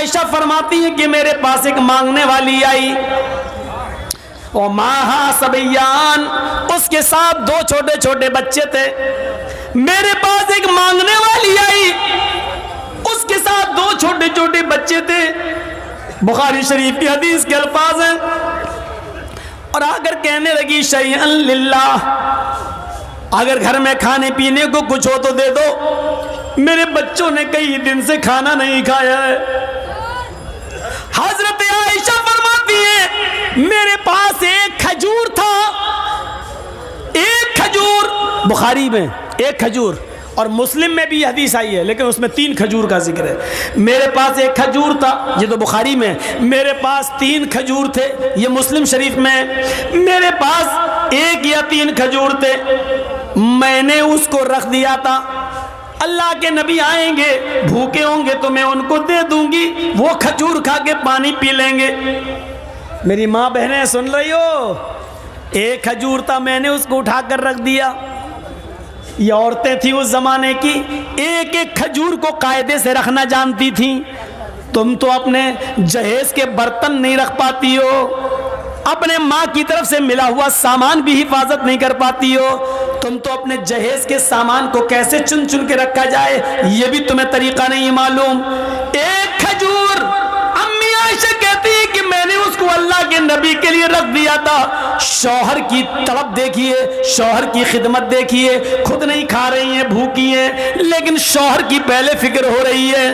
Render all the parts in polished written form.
عائشہ فرماتی ہیں کہ میرے پاس ایک مانگنے والی آئی، وَمَعَهَا صَبِيَّانٌ، اس کے ساتھ 2 چھوٹے چھوٹے بچے تھے۔ میرے پاس ایک مانگنے والی آئی، اس کے ساتھ 2 چھوٹے چھوٹے بچے تھے۔ بخاری شریف کی حدیث کے الفاظ ہیں، اور آ کر کہنے لگی شیئا للہ، اگر گھر میں کھانے پینے کو کچھ ہو تو دے دو، میرے بچوں نے کئی دن سے کھانا نہیں کھایا ہے۔ حضرت عائشہ فرماتی ہے میرے پاس ایک کھجور تھا، ایک کھجور، بخاری میں ایک کھجور، اور مسلم میں بھی یہ حدیث آئی ہے لیکن اس میں 3 کھجور کا ذکر ہے۔ میرے پاس ایک کھجور تھا، یہ تو بخاری میں، میرے پاس 3 کھجور تھے، یہ مسلم شریف میں، میرے پاس 1 یا 3 کھجور تھے، میں نے اس کو رکھ دیا تھا، اللہ کے نبی آئیں گے بھوکے ہوں گے تو میں ان کو دے دوں گی، وہ کھجور کھا کے پانی پی لیں گے۔ میری ماں بہنیں سن رہی ہو، 1 کھجور تھا، میں نے اس کو اٹھا کر رکھ دیا۔ یہ عورتیں تھیں اس زمانے کی، ایک ایک کھجور کو قاعدے سے رکھنا جانتی تھیں۔ تم تو اپنے جہیز کے برتن نہیں رکھ پاتی ہو، اپنے ماں کی طرف سے ملا ہوا سامان بھی حفاظت نہیں کر پاتی ہو، تم تو اپنے جہیز کے سامان کو کیسے چن چن کے رکھا جائے یہ بھی تمہیں طریقہ نہیں معلوم۔ 1 کھجور، امی عائشہ کہتی ہے کہ میں نے اس کو اللہ کے نبی کے لیے رکھ دیا تھا۔ شوہر کی طلب دیکھیے، شوہر کی خدمت دیکھیے، خود نہیں کھا رہی ہیں، بھوکی ہیں، لیکن شوہر کی پہلے فکر ہو رہی ہے۔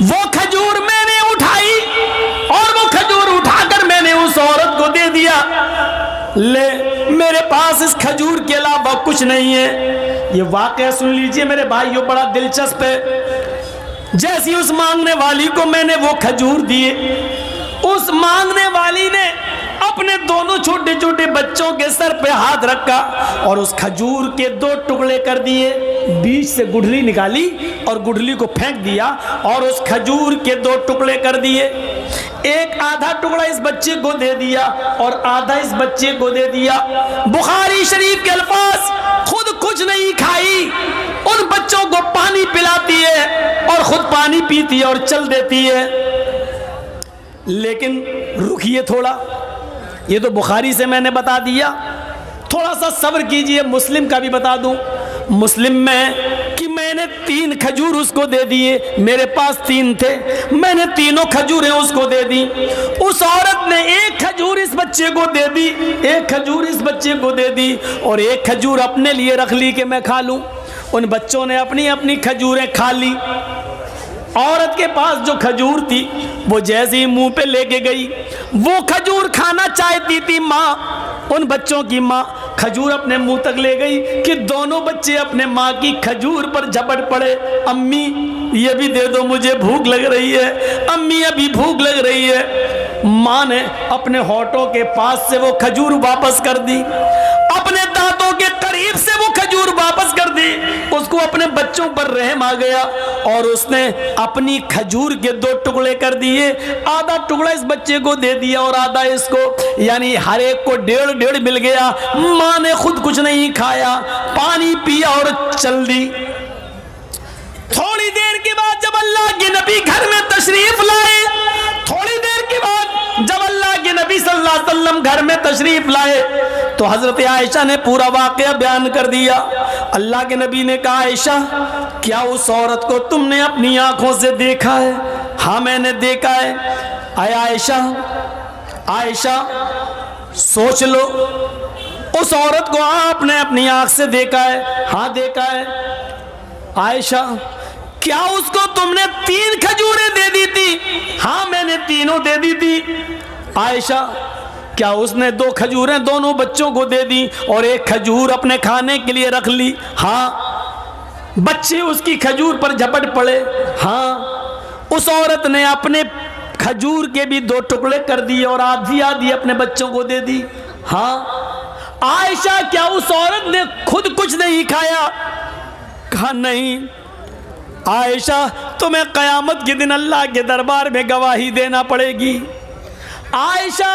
وہ کھجور میں نے اٹھائی اور وہ کھجور اٹھا کر میں نے اس عورت کو دے دیا، لے میرے پاس اس کھجور کے علاوہ کچھ نہیں ہے۔ یہ واقعہ سن لیجئے میرے بھائیوں، بڑا دلچسپ ہے۔ جیسی اس مانگنے والی کو میں نے وہ کھجور دیے، اس مانگنے والی نے اپنے دونوں چھوٹے چھوٹے بچوں کے سر پہ ہاتھ رکھا اور اس کھجور کے 2 ٹکڑے کر دیے، بیچ سے گٹھلی نکالی اور گٹھلی کو پھینک دیا اور اس کھجور کے 2 ٹکڑے کر دیے۔ ایک آدھا ٹکڑا اس بچے کو دے دیا اور آدھا اس بچے کو دے دیا۔ بخاری شریف کے الفاظ، خود کچھ نہیں کھائی، ان بچوں کو پانی پلاتی ہے اور خود پانی پیتی ہے اور چل دیتی ہے۔ لیکن رکیے تھوڑا، یہ تو بخاری سے میں نے بتا دیا، تھوڑا سا صبر کیجئے، مسلم کا بھی بتا دوں۔ مسلم میں کہ میں نے 3 کھجور اس کو دے دیے، میرے پاس 3 تھے، میں نے تینوں کھجوریں اس کو دے دی۔ اس عورت نے 1 کھجور اس بچے کو دے دی، 1 کھجور اس بچے کو دے دی اور 1 کھجور اپنے لیے رکھ لی کہ میں کھا لوں۔ ان بچوں نے اپنی اپنی کھجوریں کھا لی۔ عورت کے پاس جو کھجور تھی وہ جیسے ہی منہ پہ لے کے گئی، وہ کھجور کھانا چاہتی تھی ماں، ان بچوں کی ماں، کھجور اپنے منہ تک لے گئی کہ دونوں بچے اپنے ماں کی کھجور پر جھپٹ پڑے۔ امی یہ بھی دے دو، مجھے بھوک لگ رہی ہے، امی ابھی بھوک لگ رہی ہے۔ ماں نے اپنے ہونٹوں کے پاس سے وہ کھجور واپس کر دی، اپنے دانتوں کے قریب سے وہ کھجور واپس کر دی۔ اس کو اپنے بچوں پر رحم آ گیا اور اس نے اپنی کھجور کے 2 ٹکڑے کر دیے، آدھا ٹکڑا اس بچے کو دے دیا اور آدھا اس کو، یعنی ہر ایک کو 1.5 مل گیا۔ ماں نے خود کچھ نہیں کھایا، پانی پیا اور چل دی۔ تھوڑی دیر کے بعد جب اللہ کے نبی گھر میں تشریف لائے، تھوڑی دیر کے بعد جب اللہ کے نبی صلی اللہ علیہ وسلم گھر میں تشریف لائے تو حضرت عائشہ نے پورا واقعہ بیان کر دیا۔ اللہ کے نبی نے کہا عائشہ کیا اس عورت کو تم نے اپنی آنکھوں سے دیکھا ہے؟ ہاں میں نے دیکھا ہے۔ اے عائشہ، عائشہ سوچ لو، اس عورت کو آپ نے اپنی آنکھ سے دیکھا ہے؟ ہاں دیکھا ہے۔ عائشہ کیا اس کو تم نے 3 کھجوریں دے دی تھی؟ ہاں میں نے تینوں دے دی تھی۔ عائشہ کیا اس نے 2 کھجوریں دونوں بچوں کو دے دی اور 1 کھجور اپنے کھانے کے لیے رکھ لی؟ ہاں۔ بچے اس کی کھجور پر جھپٹ پڑے؟ ہاں۔ اس عورت نے اپنے کھجور کے بھی 2 ٹکڑے کر دیے اور آدھی آدھی اپنے بچوں کو دے دی؟ ہاں۔ عائشہ کیا اس عورت نے خود کچھ نہیں کھایا؟ کہا نہیں۔ عائشہ تمہیں قیامت کے دن اللہ کے دربار میں گواہی دینا پڑے گی۔ عائشہ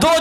2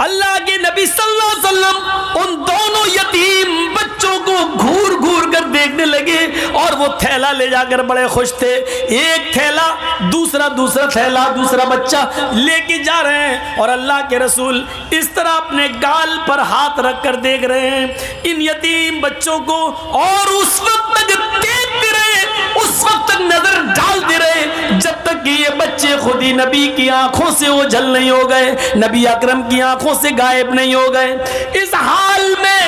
اللہ کے نبی صلی اللہ علیہ وسلم ان دونوں یتیم بچوں کو گھور گھور کر دیکھنے لگے اور وہ تھیلا لے جا کر بڑے خوش تھے. ایک تھیلا دوسرا تھیلا دوسرا بچہ لے کے جا رہے ہیں اور اللہ کے رسول اس طرح اپنے گال پر ہاتھ رکھ کر دیکھ رہے ہیں ان یتیم بچوں کو, اور اس وقت تک دیکھتے رہے, اس وقت تک نظر ڈالتے رہے جب تک کہ یہ بچے خود ہی نبی کی آنکھوں سے اوجھل نہیں ہو گئے, نبی اکرم کی آنکھوں سے غائب نہیں ہو گئے. اس حال میں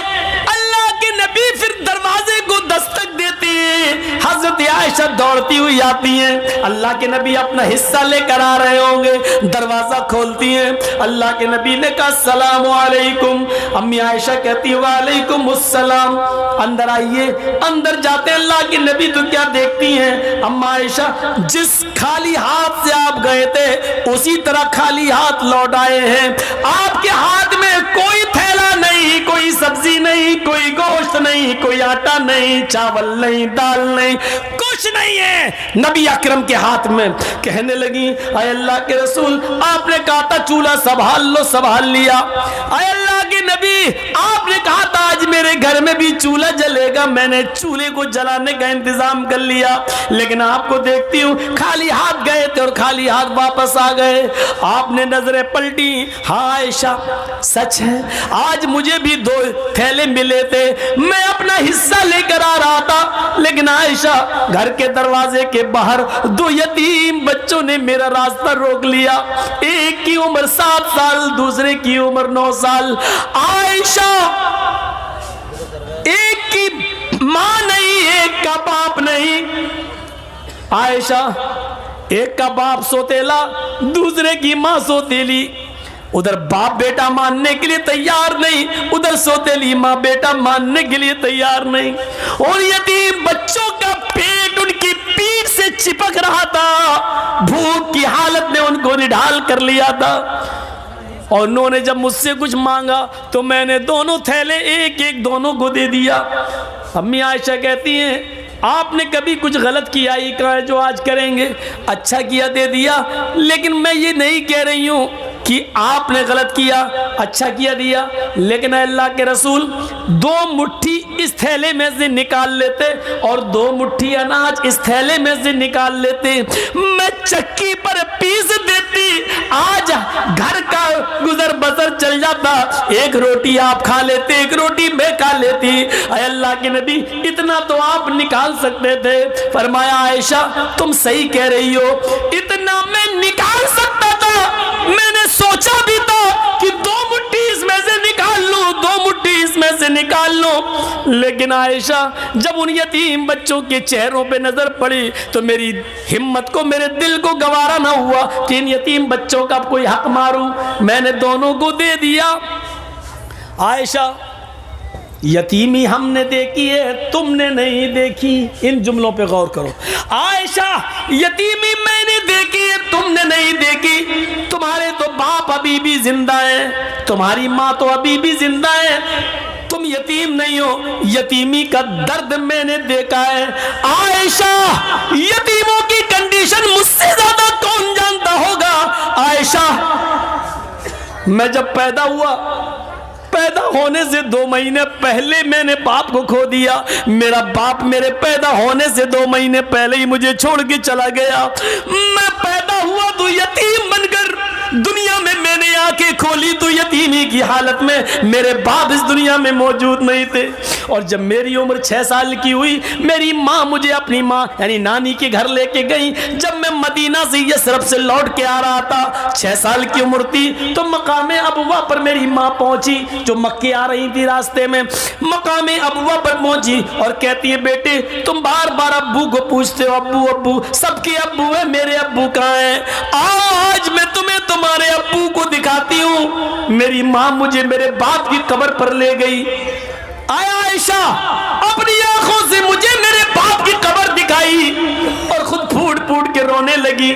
اللہ کے نبی پھر دروازے کو دستک دیتے ہیں. حضرت عائشہ دوڑتی ہوئی آتی ہیں, اللہ کے نبی اپنا حصہ لے کر آ رہے ہوں گے, دروازہ کھولتی ہیں. اللہ کے نبی نے کہا السلام علیکم. امی عائشہ کہتی ہے وعلیکم السلام. اندر آئیے. اندر جاتے اللہ کے نبی تو کیا دیکھتی ہیں اما عائشہ, جس خالی ہاتھ سے آپ گئے تھے اسی طرح خالی ہاتھ لوٹ آئے ہیں. آپ کے ہاتھ میں کوئی تھیلا نہیں, کوئی سبزی نہیں, کوئی گوشت نہیں, کوئی آٹا نہیں, چاول نہیں, دال نہیں, کچھ نہیں ہے نبی اکرم کے ہاتھ میں. کہنے لگی اے اللہ کے رسول آپ نے کہا تھا چولہا سنبھال لو, سنبھال لیا. اے اللہ کے نبی آپ نے کہا تھا آج میرے گھر میں بھی چولہا جلے گا, میں نے چولہے کو جلانے کا انتظام کر لیا, لیکن آپ کو دیکھتی ہوں خالی ہاتھ گئے تھے اور خالی ہاتھ واپس آ گئے. آپ نے نظریں پلٹی, ہاں عائشہ سچ ہے آج مجھے بھی 2 تھیلے ملے تھے, میں اپنا حصہ لے کر آ رہا تھا, لیکن عائشہ گھر کے دروازے کے باہر 2 یتیم بچوں نے میرا راستہ روک لیا. ایک کی عمر 7 سال, دوسرے کی عمر 9 سال. عائشہ ایک کی ماں نہیں, ایک کا باپ نہیں. عائشہ ایک کا باپ سوتیلا, دوسرے کی ماں سوتیلی. ادھر باپ بیٹا ماننے کے لیے تیار نہیں, ادھر سوتیلی ماں بیٹا ماننے کے لیے تیار نہیں. اور یتیم بچوں کا پیٹ ان کی پیٹھ سے چپک رہا تھا, بھوک کی حالت نے ان کو نڈھال کر لیا تھا. اور انہوں نے جب مجھ سے کچھ مانگا تو میں نے دونوں تھیلے ایک ایک دونوں کو دے دیا. امی عائشہ کہتی ہیں آپ نے کبھی کچھ غلط کیا ہی کہا ہے جو آج کریں گے, اچھا کیا دے دیا, لیکن میں یہ نہیں کہہ رہی ہوں کہ آپ نے غلط کیا, اچھا کیا دیا, لیکن اللہ کے رسول 2 مٹھی اس تھیلے میں سے نکال لیتے اور 2 مٹھی اناج اس تھیلے میں سے نکال لیتے, میں چکی پر پیس دیتی, آج گھر کا گزر بسر چل جاتا. 1 روٹی آپ کھا لیتے, 1 روٹی میں کھا لیتی. اے اللہ کے نبی اتنا تو آپ نکال سکتے تھے. فرمایا عائشہ تم صحیح کہہ رہی ہو, اتنا میں نکال سکتا تھا, میں نے سوچا بھی تھا کہ 2 مٹھی اس میں سے نکال لوں, 2 مٹھی اس میں سے نکال لوں, لیکن عائشہ جب ان یتیم بچوں کے چہروں پہ نظر پڑی تو میری ہمت کو, میرے دل کو گوارا نہ ہوا کہ ان یتیم بچوں کا کوئی حق ماروں. میں نے دونوں کو دے دیا. عائشہ یتیمی ہم نے دیکھی ہے, تم نے نہیں دیکھی. ان جملوں پہ غور کرو. عائشہ یتیمی میں نے دیکھی ہے, تم نے نہیں دیکھی. تمہارے تو باپ ابھی بھی زندہ ہیں, تمہاری ماں تو ابھی بھی زندہ ہے, تم یتیم نہیں ہو. یتیمی کا درد میں نے دیکھا ہے. عائشہ یتیموں کی کنڈیشن مجھ سے زیادہ کون جانتا ہوگا. عائشہ میں جب پیدا ہوا, پیدا ہونے سے 2 مہینے پہلے میں نے باپ کو کھو دیا. میرا باپ میرے پیدا ہونے سے 2 مہینے پہلے ہی مجھے چھوڑ کے چلا گیا. میں پیدا ہوا تو یتیم بن کر دنیا میں نے آنکھیں کھولی تو یتیمی کی حالت میں میرے باپ اس دنیا میں موجود نہیں تھے. اور جب میری عمر 6 سال کی ہوئی, میری ماں مجھے اپنی ماں یعنی نانی کے گھر لے کے گئی. جب میں مدینہ سے یثرب سے لوٹ کے آ رہا تھا, 6 سال کی عمر تھی, تو مقام ابوا پر میری ماں پہنچی جو مکے آ رہی تھی. راستے میں مقام ابوا پر پہنچی اور کہتی ہے بیٹے تم بار بار ابو کو پوچھتے ہو, ابو ابو, سب کے ابو ہیں, میرے ابو کہاں ہیں؟ آج میں تمہیں تمہارے ابو کو دکھاتی ہوں. میری ماں مجھے میرے باپ کی قبر پر لے گئی. آیا عائشہ اپنی آنکھوں سے مجھے میرے باپ کی قبر دکھائی اور خود پھوٹ پھوٹ کے رونے لگی.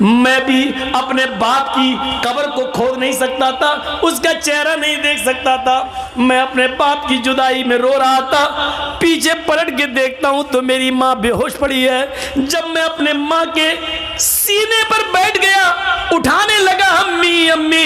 میں بھی اپنے باپ کی قبر کو کھود نہیں سکتا تھا, اس کا چہرہ نہیں دیکھ سکتا تھا. میں اپنے باپ کی جدائی میں رو رہا تھا. پیچھے پلٹ کے دیکھتا ہوں تو میری ماں بے ہوش پڑی ہے. جب میں اپنے ماں کے سینے پر بیٹھ گیا, اٹھانے لگا امی امی,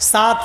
7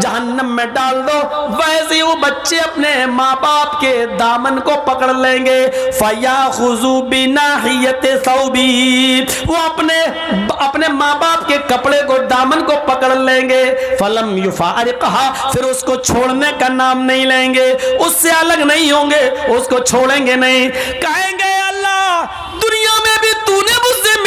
جہنم میں ڈال دو، ویسے وہ بچے اپنے ماں باپ کے دامن کو پکڑ لیں گے، فَيَأْخُذُوا بِنَاحِيَةِ ثَوْبِهِ، وہ اپنے ماں باپ کے کپڑے کو دامن کو پکڑ لیں گے، فَلَمْ يُفَارِقْهَا، پھر اس کو چھوڑنے کا نام نہیں لیں گے، اس سے الگ نہیں ہوں گے، اس کو چھوڑیں گے نہیں، کہیں گے اللہ دنیا میں بھی تو نے مجھ سے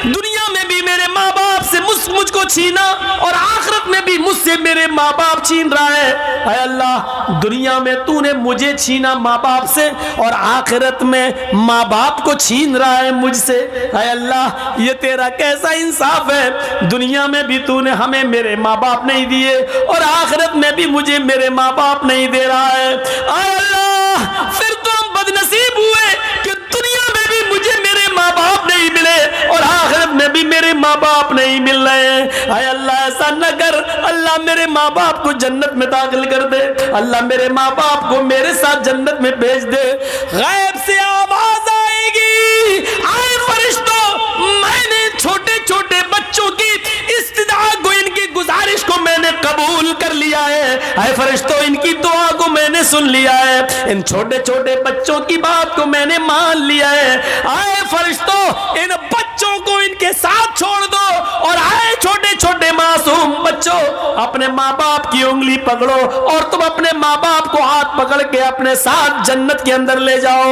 دنیا میں بھی میرے ماں باپ سے مجھ کو چھینا، اور آخرت میں بھی مجھ سے میرے ماں باپ چھین رہا ہے، اے اللہ دنیا میں تو نے مجھے چھینا ماں باپ سے، اور آخرت میں ماں باپ کو چھین رہا ہے مجھ سے، اے اللہ یہ تیرا کیسا انصاف ہے، دنیا میں بھی تو نے ہمیں میرے ماں باپ نہیں دیے، اور آخرت میں بھی مجھے میرے ماں باپ نہیں دے رہا ہے، اے اللہ پھر تو ہم بدنصیب ہوئے کہ دنیا میں بھی مجھے میرے ماں باپ نہیں ملے، اور آخرت میں بھی میرے ماں باپ نہیں مل رہے ہیں، اے اللہ ایسا نہ کر، اللہ میرے ماں باپ کو جنت میں داخل کر دے، اللہ میرے ماں باپ کو میرے ساتھ جنت میں بھیج دے۔ غیب سے آواز آئے گی، آئے فرشتوں میں نے چھوٹے چھوٹے بچوں کی استدعا کو، ان کی گزارش کو میں نے قبول کر لیا ہے، اے فرشتوں ان کی دعا کو میں نے سن لیا ہے، ان چھوٹے چھوٹے بچوں کی بات کو میں نے مان لیا ہے، اے فرشتوں ان بچوں کو ان کے ساتھ چھوڑ دو، اور آئے چھوٹے چھوٹے معصوم بچوں اپنے ماں باپ کی انگلی پکڑو، اور تم اپنے ماں باپ کو ہاتھ پکڑ کے اپنے ساتھ جنت کے اندر لے جاؤ۔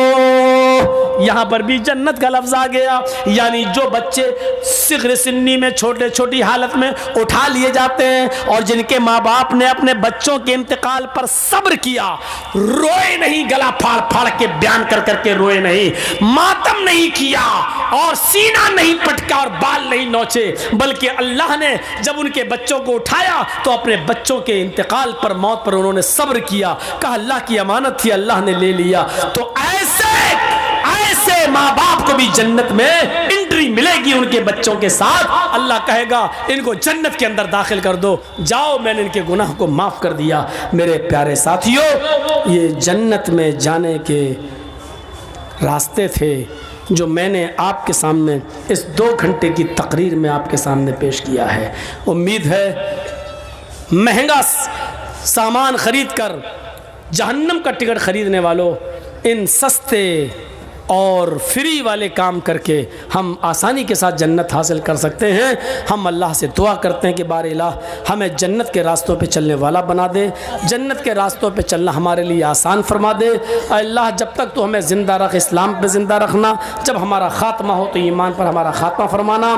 یہاں پر بھی جنت کا لفظ آ گیا، یعنی جو بچے صغر سنی میں چھوٹے چھوٹی حالت میں اٹھا لیے جاتے ہیں، اور جن کے ماں باپ نے اپنے بچوں کے انتقال پر صبر کیا، روئے نہیں، گلا پھاڑ پھاڑ کے بیان کر کر کے روئے نہیں، ماتم نہیں کیا، اور سینہ نہیں پٹکا اور بال نہیں نوچے، بلکہ اللہ نے جب ان کے بچوں کو اٹھایا تو اپنے بچوں کے انتقال پر، موت پر انہوں نے صبر کیا، کہا اللہ کی امانت تھی اللہ نے لے لیا، تو ایسے ماں باپ کو بھی جنت میں انٹری ملے گی ان کے بچوں کے ساتھ، اللہ کہے گا ان کو جنت کے اندر داخل کر دو، جاؤ میں نے ان کے گناہ کو معاف کر دیا۔ میرے پیارے ساتھیو، یہ جنت میں جانے کے راستے تھے جو میں نے آپ کے سامنے اس 2 گھنٹے کی تقریر میں آپ کے سامنے پیش کیا ہے۔ امید ہے مہنگا سامان خرید کر جہنم کا ٹکٹ خریدنے والوں، ان سستے اور فری والے کام کر کے ہم آسانی کے ساتھ جنت حاصل کر سکتے ہیں۔ ہم اللہ سے دعا کرتے ہیں کہ بار الہ ہمیں جنت کے راستوں پہ چلنے والا بنا دے، جنت کے راستوں پہ چلنا ہمارے لیے آسان فرما دے۔ اے اللہ جب تک تو ہمیں زندہ رکھ، اسلام پہ زندہ رکھنا، جب ہمارا خاتمہ ہو تو ایمان پر ہمارا خاتمہ فرمانا۔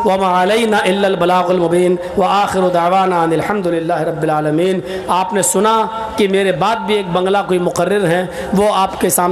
وما علینا الا البلاغ المبین وآخر دعوانا ان الحمد للہ رب العالمین۔ آپ نے سنا کہ میرے بعد بھی ایک بنگلہ کوئی مقرر ہیں، وہ آپ کے سامنے